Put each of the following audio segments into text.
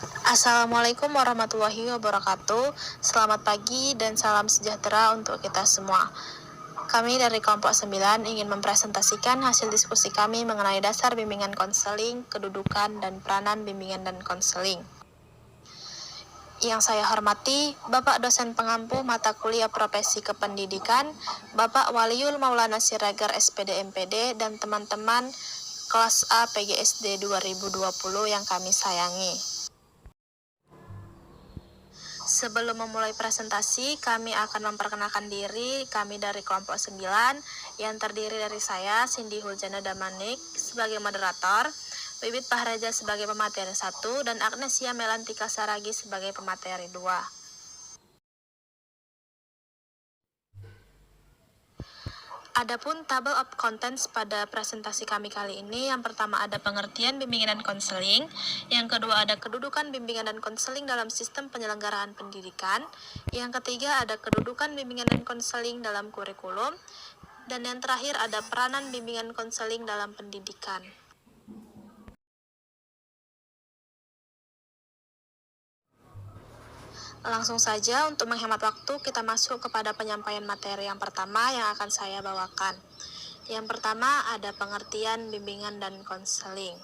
Assalamualaikum warahmatullahi wabarakatuh. Selamat pagi dan salam sejahtera untuk kita semua. Kami dari kelompok 9 ingin mempresentasikan hasil diskusi kami mengenai dasar bimbingan konseling, kedudukan, dan peranan bimbingan dan konseling. Yang saya hormati, Bapak dosen pengampu mata kuliah profesi kependidikan, Bapak Waliul Maulana Siregar SPD MPD, dan teman-teman kelas A PGSD 2020 yang kami sayangi. Sebelum memulai presentasi, kami akan memperkenalkan diri. Kami dari kelompok 9 yang terdiri dari saya, Cindy Huljana Damanik sebagai moderator, Bibit Pahraja sebagai pemateri 1, dan Agnesia Melantika Saragi sebagai pemateri 2. Adapun table of contents pada presentasi kami kali ini, yang pertama ada pengertian bimbingan dan konseling, yang kedua ada kedudukan bimbingan dan konseling dalam sistem penyelenggaraan pendidikan, yang ketiga ada kedudukan bimbingan dan konseling dalam kurikulum, dan yang terakhir ada peranan bimbingan konseling dalam pendidikan. Langsung saja untuk menghemat waktu, kita masuk kepada penyampaian materi yang pertama yang akan saya bawakan. Yang pertama ada pengertian bimbingan dan konseling.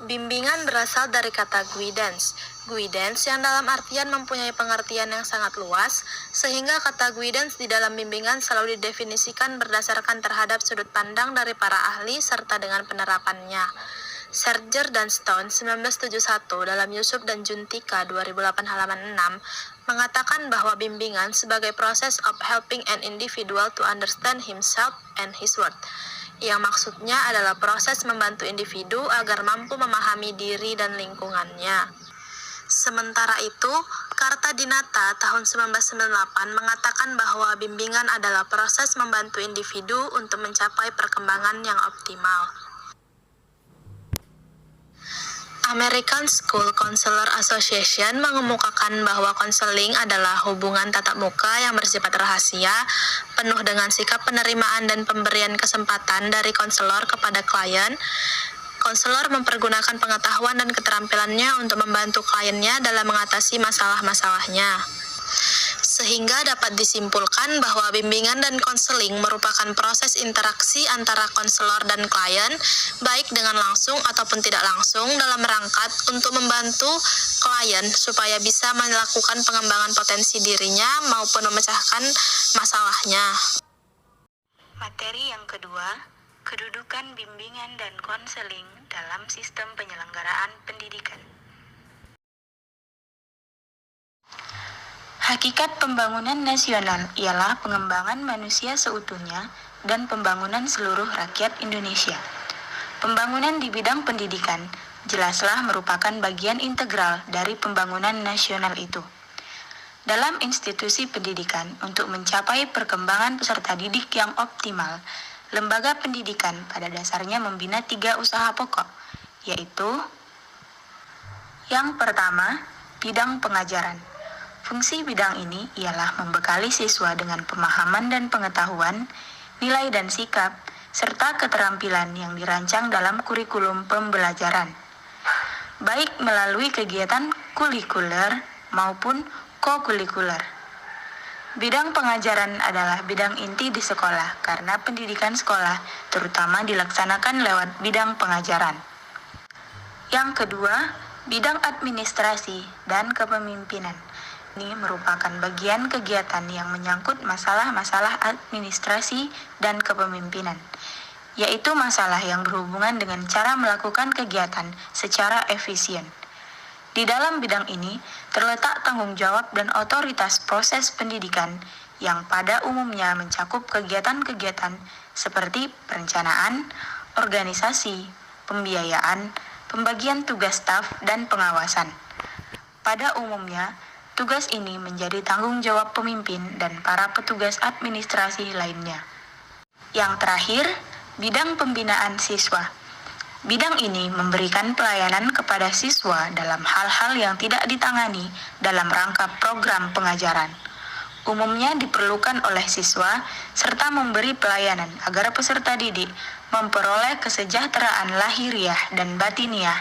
Bimbingan berasal dari kata guidance. Guidance yang dalam artian mempunyai pengertian yang sangat luas, sehingga kata guidance di dalam bimbingan selalu didefinisikan berdasarkan terhadap sudut pandang dari para ahli serta dengan penerapannya. Serger dan Stone 1971 dalam Yusuf dan Juntika 2008 halaman 6 mengatakan bahwa bimbingan sebagai proses of helping an individual to understand himself and his world, yang maksudnya adalah proses membantu individu agar mampu memahami diri dan lingkungannya. Sementara itu, Karta Dinata tahun 1998 mengatakan bahwa bimbingan adalah proses membantu individu untuk mencapai perkembangan yang optimal. American School Counselor Association mengemukakan bahwa konseling adalah hubungan tatap muka yang bersifat rahasia, penuh dengan sikap penerimaan dan pemberian kesempatan dari konselor kepada klien. Konselor mempergunakan pengetahuan dan keterampilannya untuk membantu kliennya dalam mengatasi masalah-masalahnya. Sehingga dapat disimpulkan bahwa bimbingan dan konseling merupakan proses interaksi antara konselor dan klien, baik dengan langsung ataupun tidak langsung, dalam rangka untuk membantu klien supaya bisa melakukan pengembangan potensi dirinya maupun memecahkan masalahnya. Materi yang kedua, kedudukan bimbingan dan konseling dalam sistem penyelenggaraan pendidikan. Hakikat pembangunan nasional ialah pengembangan manusia seutuhnya dan pembangunan seluruh rakyat Indonesia. Pembangunan di bidang pendidikan jelaslah merupakan bagian integral dari pembangunan nasional itu. Dalam institusi pendidikan, untuk mencapai perkembangan peserta didik yang optimal, lembaga pendidikan pada dasarnya membina 3 usaha pokok, yaitu yang pertama, bidang pengajaran. Fungsi bidang ini ialah membekali siswa dengan pemahaman dan pengetahuan, nilai dan sikap, serta keterampilan yang dirancang dalam kurikulum pembelajaran, baik melalui kegiatan kulikuler maupun kokulikuler. Bidang pengajaran adalah bidang inti di sekolah karena pendidikan sekolah terutama dilaksanakan lewat bidang pengajaran. Yang kedua, bidang administrasi dan kepemimpinan. Ini merupakan bagian kegiatan yang menyangkut masalah-masalah administrasi dan kepemimpinan, yaitu masalah yang berhubungan dengan cara melakukan kegiatan secara efisien. Di dalam bidang ini terletak tanggung jawab dan otoritas proses pendidikan yang pada umumnya mencakup kegiatan-kegiatan seperti perencanaan, organisasi, pembiayaan, pembagian tugas staf, dan pengawasan. Pada umumnya, tugas ini menjadi tanggung jawab pemimpin dan para petugas administrasi lainnya. Yang terakhir, bidang pembinaan siswa. Bidang ini memberikan pelayanan kepada siswa dalam hal-hal yang tidak ditangani dalam rangka program pengajaran. umumnya diperlukan oleh siswa serta memberi pelayanan agar peserta didik memperoleh kesejahteraan lahiriah dan batiniah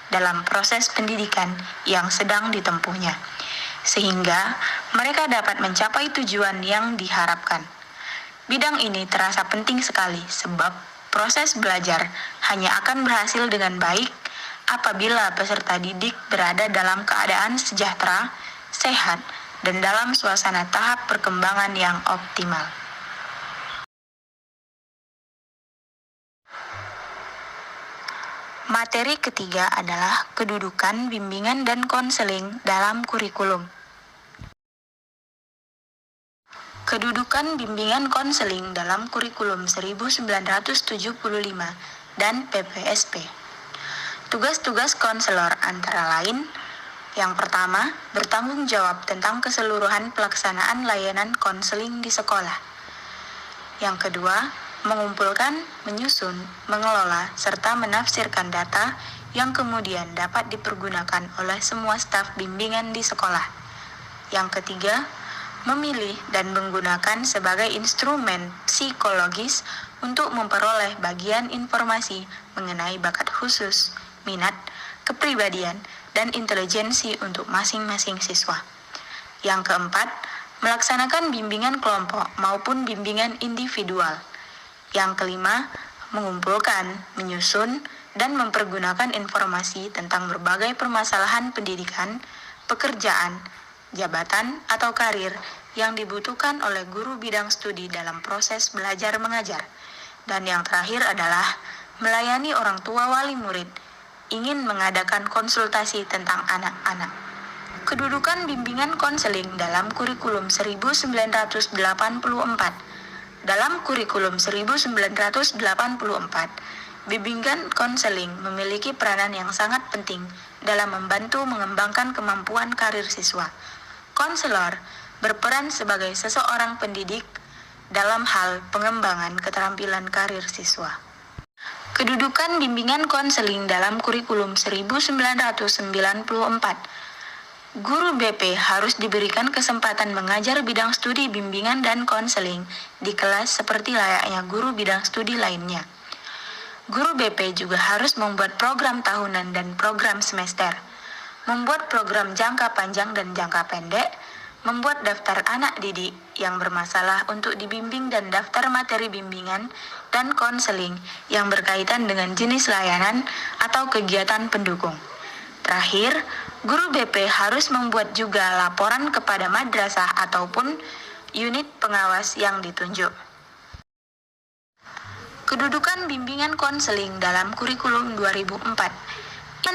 dalam proses pendidikan yang sedang ditempuhnya, sehingga mereka dapat mencapai tujuan yang diharapkan. Bidang ini terasa penting sekali sebab proses belajar hanya akan berhasil dengan baik apabila peserta didik berada dalam keadaan sejahtera, sehat, dan dalam suasana tahap perkembangan yang optimal. Materi ketiga adalah kedudukan bimbingan dan konseling dalam kurikulum. Kedudukan bimbingan konseling dalam kurikulum 1975 dan PPSP. Tugas-tugas konselor antara lain: yang pertama, bertanggung jawab tentang keseluruhan pelaksanaan layanan konseling di sekolah. Yang kedua, mengumpulkan, menyusun, mengelola, serta menafsirkan data yang kemudian dapat dipergunakan oleh semua staf bimbingan di sekolah. Yang ketiga, memilih dan menggunakan sebagai instrumen psikologis untuk memperoleh bagian informasi mengenai bakat khusus, minat, kepribadian, dan intelijensi untuk masing-masing siswa. Yang keempat, melaksanakan bimbingan kelompok maupun bimbingan individual. Yang kelima, mengumpulkan, menyusun, dan mempergunakan informasi tentang berbagai permasalahan pendidikan, pekerjaan, jabatan, atau karir yang dibutuhkan oleh guru bidang studi dalam proses belajar mengajar. Dan yang terakhir adalah melayani orang tua wali murid ingin mengadakan konsultasi tentang anak-anak. Kedudukan bimbingan konseling dalam kurikulum 1984. Dalam kurikulum 1984, bimbingan konseling memiliki peranan yang sangat penting dalam membantu mengembangkan kemampuan karir siswa. Konselor berperan sebagai seseorang pendidik dalam hal pengembangan keterampilan karir siswa. Kedudukan bimbingan konseling dalam kurikulum 1994. Guru BP harus diberikan kesempatan mengajar bidang studi bimbingan dan konseling di kelas seperti layaknya guru bidang studi lainnya. Guru BP juga harus membuat program tahunan dan program semester, membuat program jangka panjang dan jangka pendek, membuat daftar anak didik yang bermasalah untuk dibimbing dan daftar materi bimbingan dan konseling yang berkaitan dengan jenis layanan atau kegiatan pendukung. Terakhir, guru BP harus membuat juga laporan kepada madrasah ataupun unit pengawas yang ditunjuk. Kedudukan bimbingan konseling dalam kurikulum 2004.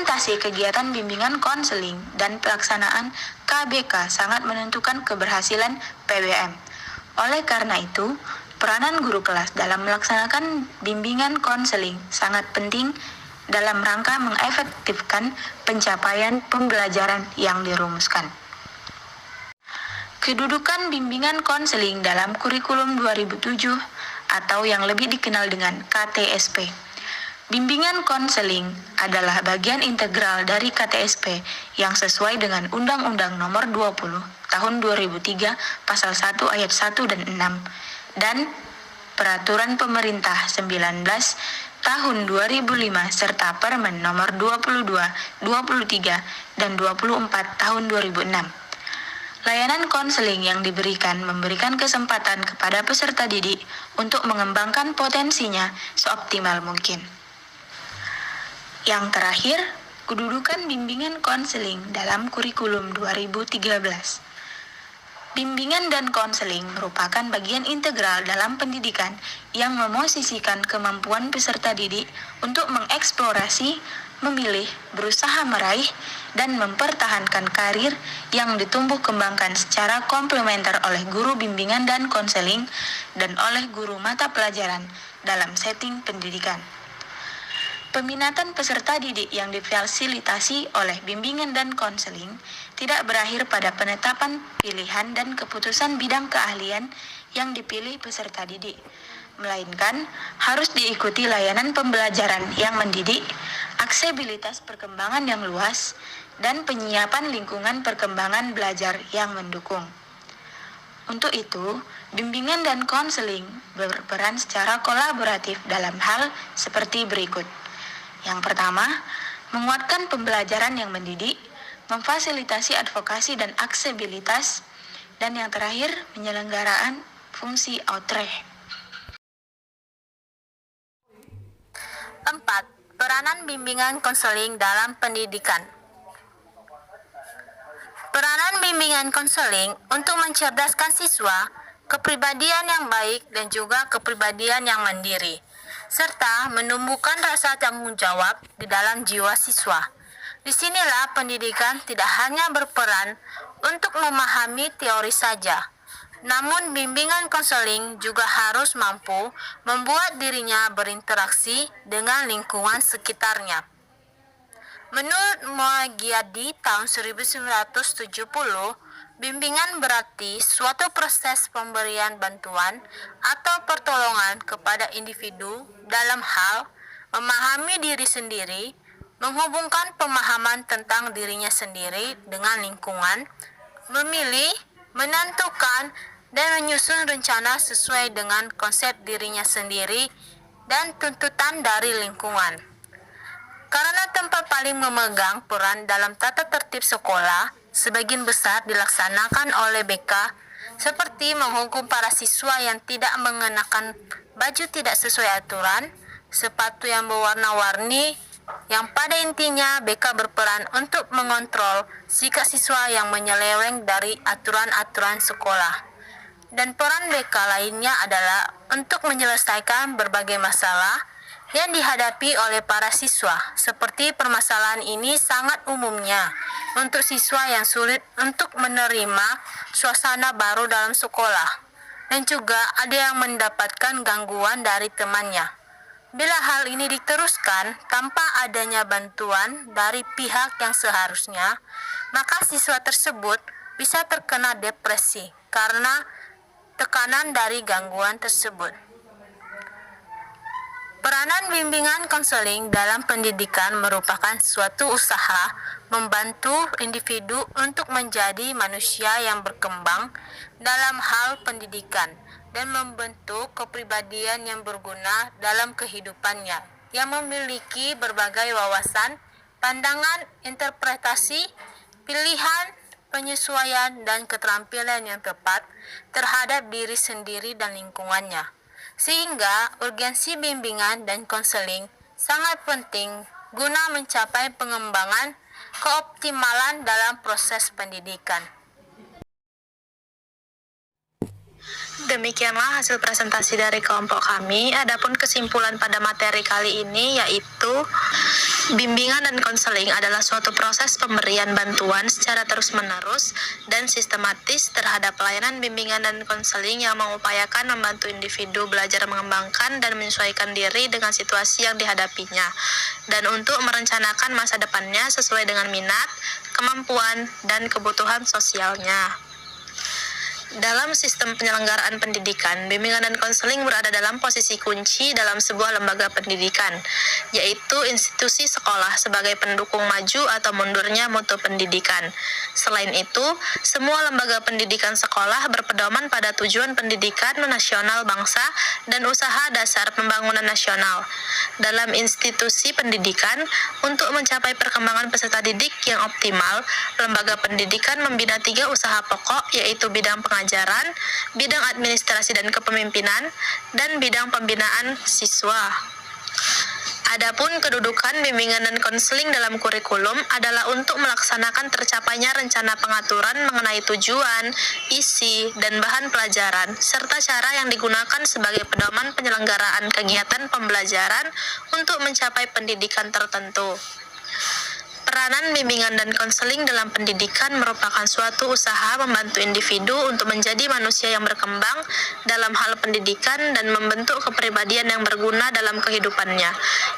Implementasi kegiatan bimbingan konseling dan pelaksanaan KBK sangat menentukan keberhasilan PBM. Oleh karena itu, peranan guru kelas dalam melaksanakan bimbingan konseling sangat penting dalam rangka mengefektifkan pencapaian pembelajaran yang dirumuskan. Kedudukan bimbingan konseling dalam kurikulum 2007 atau yang lebih dikenal dengan KTSP. Bimbingan konseling adalah bagian integral dari KTSP yang sesuai dengan Undang-Undang Nomor 20 Tahun 2003 Pasal 1 Ayat 1 dan 6 dan Peraturan Pemerintah 19 Tahun 2005 serta Permen Nomor 22, 23, dan 24 Tahun 2006. Layanan konseling yang memberikan kesempatan kepada peserta didik untuk mengembangkan potensinya seoptimal mungkin. Yang terakhir, kedudukan bimbingan konseling dalam kurikulum 2013. Bimbingan dan konseling merupakan bagian integral dalam pendidikan yang memosisikan kemampuan peserta didik untuk mengeksplorasi, memilih, berusaha meraih, dan mempertahankan karir yang ditumbuh kembangkan secara komplementer oleh guru bimbingan dan konseling dan oleh guru mata pelajaran dalam setting pendidikan. Peminatan peserta didik yang difasilitasi oleh bimbingan dan konseling tidak berakhir pada penetapan pilihan dan keputusan bidang keahlian yang dipilih peserta didik, melainkan harus diikuti layanan pembelajaran yang mendidik, aksesibilitas perkembangan yang luas, dan penyiapan lingkungan perkembangan belajar yang mendukung. Untuk itu, bimbingan dan konseling berperan secara kolaboratif dalam hal seperti berikut. Yang pertama, menguatkan pembelajaran yang mendidik, memfasilitasi advokasi dan aksesibilitas, dan yang terakhir, penyelenggaraan fungsi Outreach. 4. Peranan bimbingan konseling dalam pendidikan. Peranan bimbingan konseling untuk mencerdaskan siswa, kepribadian yang baik dan juga kepribadian yang mandiri, serta menumbuhkan rasa tanggung jawab di dalam jiwa siswa. Disinilah pendidikan tidak hanya berperan untuk memahami teori saja, namun bimbingan konseling juga harus mampu membuat dirinya berinteraksi dengan lingkungan sekitarnya. Menurut Moagiadi tahun 1970, bimbingan berarti suatu proses pemberian bantuan atau pertolongan kepada individu dalam hal memahami diri sendiri, menghubungkan pemahaman tentang dirinya sendiri dengan lingkungan, memilih, menentukan, dan menyusun rencana sesuai dengan konsep dirinya sendiri dan tuntutan dari lingkungan. Karena tempat paling memegang peran dalam tata tertib sekolah, sebagian besar dilaksanakan oleh BK, seperti menghukum para siswa yang tidak mengenakan baju tidak sesuai aturan, sepatu yang berwarna-warni, yang pada intinya BK berperan untuk mengontrol sikap siswa yang menyeleweng dari aturan-aturan sekolah. Dan peran BK lainnya adalah untuk menyelesaikan berbagai masalah yang dihadapi oleh para siswa. Seperti permasalahan ini sangat umumnya untuk siswa yang sulit untuk menerima suasana baru dalam sekolah, dan juga ada yang mendapatkan gangguan dari temannya. Bila hal ini diteruskan tanpa adanya bantuan dari pihak yang seharusnya, maka siswa tersebut bisa terkena depresi karena tekanan dari gangguan tersebut. Peranan bimbingan konseling dalam pendidikan merupakan suatu usaha membantu individu untuk menjadi manusia yang berkembang dalam hal pendidikan dan membentuk kepribadian yang berguna dalam kehidupannya, yang memiliki berbagai wawasan, pandangan, interpretasi, pilihan, penyesuaian, dan keterampilan yang tepat terhadap diri sendiri dan lingkungannya. Sehingga urgensi bimbingan dan konseling sangat penting guna mencapai pengembangan keoptimalan dalam proses pendidikan. Demikianlah hasil presentasi dari kelompok kami. Adapun kesimpulan pada materi kali ini yaitu bimbingan dan konseling adalah suatu proses pemberian bantuan secara terus-menerus dan sistematis terhadap pelayanan bimbingan dan konseling yang mengupayakan membantu individu belajar mengembangkan dan menyesuaikan diri dengan situasi yang dihadapinya, dan untuk merencanakan masa depannya sesuai dengan minat, kemampuan, dan kebutuhan sosialnya. Dalam sistem penyelenggaraan pendidikan, bimbingan dan konseling berada dalam posisi kunci dalam sebuah lembaga pendidikan, yaitu institusi sekolah sebagai pendukung maju atau mundurnya mutu pendidikan. Selain itu, semua lembaga pendidikan sekolah berpedoman pada tujuan pendidikan nasional bangsa dan usaha dasar pembangunan nasional. Dalam institusi pendidikan, untuk mencapai perkembangan peserta didik yang optimal, lembaga pendidikan membina 3 usaha pokok, yaitu bidang pengajaran, bidang administrasi dan kepemimpinan, dan bidang pembinaan siswa. Adapun kedudukan bimbingan dan konseling dalam kurikulum adalah untuk melaksanakan tercapainya rencana pengaturan mengenai tujuan, isi, dan bahan pelajaran, serta cara yang digunakan sebagai pedoman penyelenggaraan kegiatan pembelajaran untuk mencapai pendidikan tertentu. Peranan bimbingan dan konseling dalam pendidikan merupakan suatu usaha membantu individu untuk menjadi manusia yang berkembang dalam hal pendidikan dan membentuk kepribadian yang berguna dalam kehidupannya,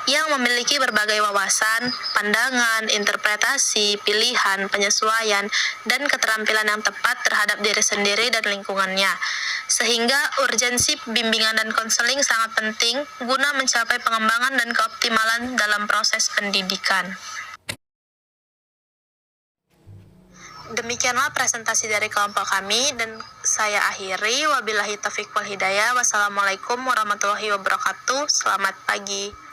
yang memiliki berbagai wawasan, pandangan, interpretasi, pilihan, penyesuaian, dan keterampilan yang tepat terhadap diri sendiri dan lingkungannya. Sehingga urgensi bimbingan dan konseling sangat penting guna mencapai pengembangan dan keoptimalan dalam proses pendidikan. Demikianlah presentasi dari kelompok kami dan saya akhiri. Wabillahi taufiq wal hidayah. Wassalamualaikum warahmatullahi wabarakatuh. Selamat pagi.